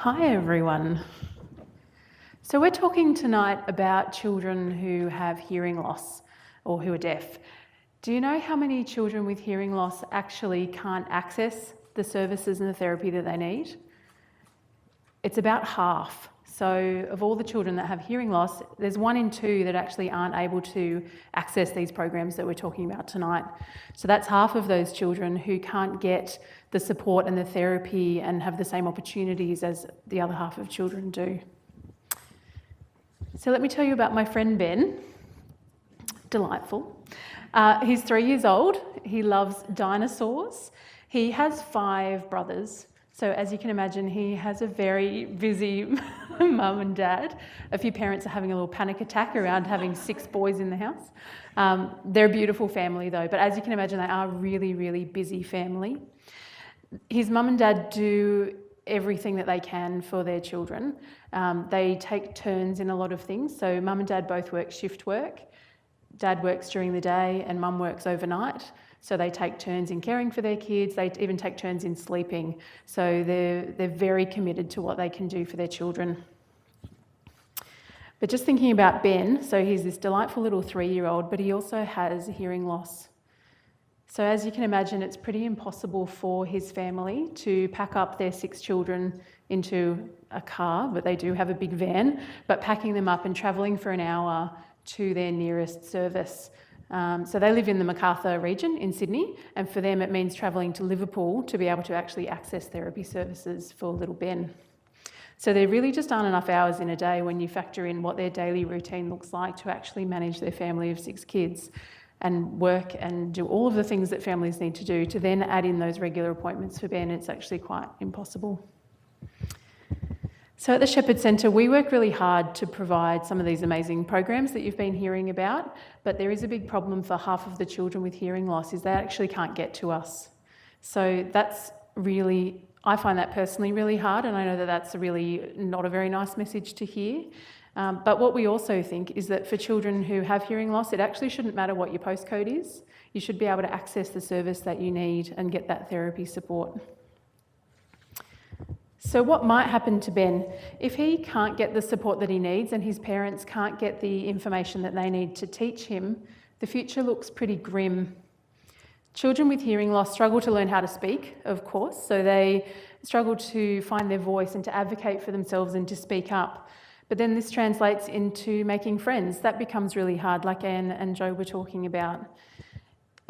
Hi everyone. So we're talking tonight about children who have hearing loss or who are deaf. Do you know how many children with hearing loss actually can't access the services and the therapy that they need? It's about half. So of all the children that have hearing loss, there's 1 in 2 that actually aren't able to access these programs that we're talking about tonight. So that's half of those children who can't get the support and the therapy and have the same opportunities as the other half of children do. So let me tell you about my friend Ben. Delightful. He's 3 years old. He loves dinosaurs. He has 5 brothers. So as you can imagine, he has a very busy mum and dad. A few parents are having a little panic attack around having 6 boys in the house. They're a beautiful family though, but as you can imagine, they are a really, really busy family. His mum and dad do everything that they can for their children. They take turns in a lot of things. So mum and dad both work shift work. Dad works during the day and mum works overnight. So they take turns in caring for their kids. They even take turns in sleeping. So they're very committed to what they can do for their children. But just thinking about Ben, so he's this delightful little 3-year-old, but he also has hearing loss. So as you can imagine, it's pretty impossible for his family to pack up their 6 children into a car, but they do have a big van, but packing them up and travelling for an hour to their nearest service. So they live in the Macarthur region in Sydney, and for them it means travelling to Liverpool to be able to actually access therapy services for little Ben. So there really just aren't enough hours in a day when you factor in what their daily routine looks like to actually manage their family of 6 kids and work and do all of the things that families need to do to then add in those regular appointments for Ben. It's actually quite impossible. So at the Shepherd Centre, we work really hard to provide some of these amazing programs that you've been hearing about, but there is a big problem for half of the children with hearing loss is they actually can't get to us. So that's really, I find that personally really hard, and I know that that's really not a very nice message to hear. But what we also think is that for children who have hearing loss, it actually shouldn't matter what your postcode is. You should be able to access the service that you need and get that therapy support. So what might happen to Ben? If he can't get the support that he needs and his parents can't get the information that they need to teach him, the future looks pretty grim. Children with hearing loss struggle to learn how to speak, of course, so they struggle to find their voice and to advocate for themselves and to speak up. But then this translates into making friends. That becomes really hard, like Anne and Joe were talking about.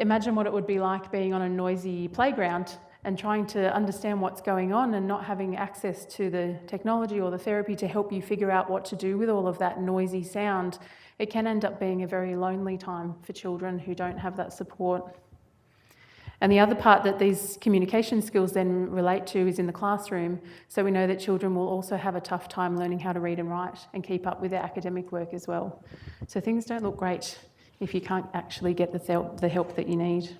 Imagine what it would be like being on a noisy playground and trying to understand what's going on and not having access to the technology or the therapy to help you figure out what to do with all of that noisy sound. It can end up being a very lonely time for children who don't have that support. And the other part that these communication skills then relate to is in the classroom. So we know that children will also have a tough time learning how to read and write and keep up with their academic work as well. So things don't look great if you can't actually get the help that you need.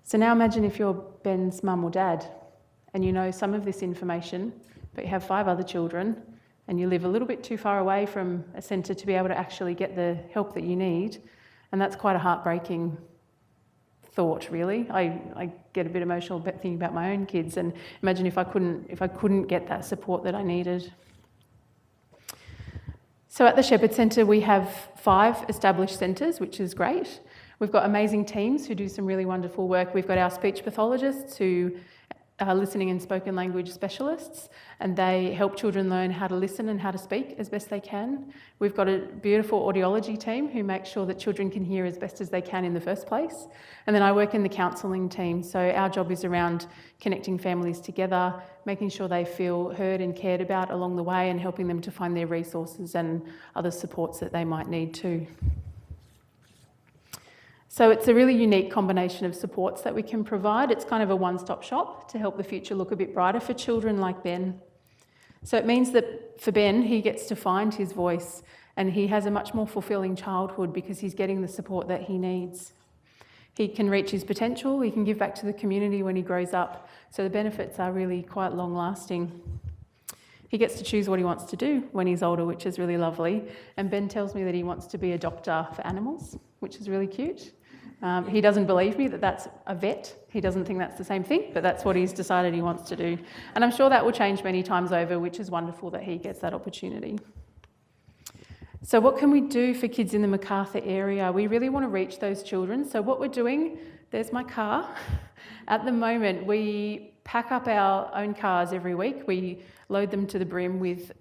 So now imagine if you're Ben's mum or dad and you know some of this information, but you have 5 other children and you live a little bit too far away from a centre to be able to actually get the help that you need. And that's quite a heartbreaking thought, really. I get a bit emotional thinking about my own kids and imagine if I couldn't get that support that I needed. So at the Shepherd Centre, we have 5 established centres, which is great. We've got amazing teams who do some really wonderful work. We've got our speech pathologists who are listening and spoken language specialists, and they help children learn how to listen and how to speak as best they can. We've got a beautiful audiology team who make sure that children can hear as best as they can in the first place. And then I work in the counselling team, so our job is around connecting families together, making sure they feel heard and cared about along the way and helping them to find their resources and other supports that they might need too. So it's a really unique combination of supports that we can provide. It's kind of a one-stop shop to help the future look a bit brighter for children like Ben. So it means that for Ben, he gets to find his voice and he has a much more fulfilling childhood because he's getting the support that he needs. He can reach his potential, he can give back to the community when he grows up. So the benefits are really quite long-lasting. He gets to choose what he wants to do when he's older, which is really lovely. And Ben tells me that he wants to be a doctor for animals, which is really cute. He doesn't believe me that that's a vet. He doesn't think that's the same thing, but that's what he's decided he wants to do. And I'm sure that will change many times over, which is wonderful that he gets that opportunity. So what can we do for kids in the Macarthur area? We really want to reach those children. So what we're doing, there's my car. At the moment, we pack up our own cars every week. We load them to the brim with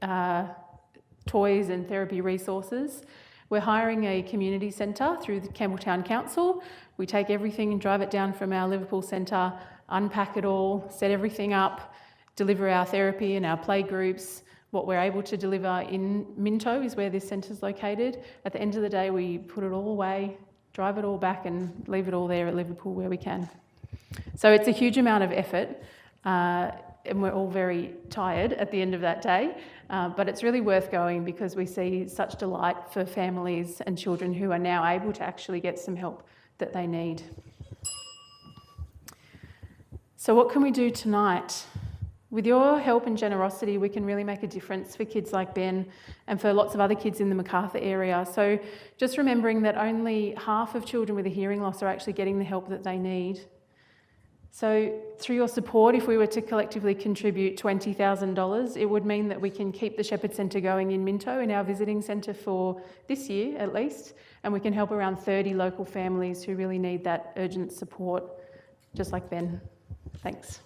toys and therapy resources. We're hiring a community centre through the Campbelltown Council. We take everything and drive it down from our Liverpool centre, unpack it all, set everything up, deliver our therapy and our play groups. What we're able to deliver in Minto is where this centre is located. At the end of the day, we put it all away, drive it all back and leave it all there at Liverpool where we can. So it's a huge amount of effort and we're all very tired at the end of that day, but it's really worth going because we see such delight for families and children who are now able to actually get some help that they need. So what can we do tonight? With your help and generosity, we can really make a difference for kids like Ben and for lots of other kids in the Macarthur area. So just remembering that only half of children with a hearing loss are actually getting the help that they need. So through your support, if we were to collectively contribute $20,000, it would mean that we can keep the Shepherd Centre going in Minto, in our visiting centre for this year at least, and we can help around 30 local families who really need that urgent support, just like Ben. Thanks.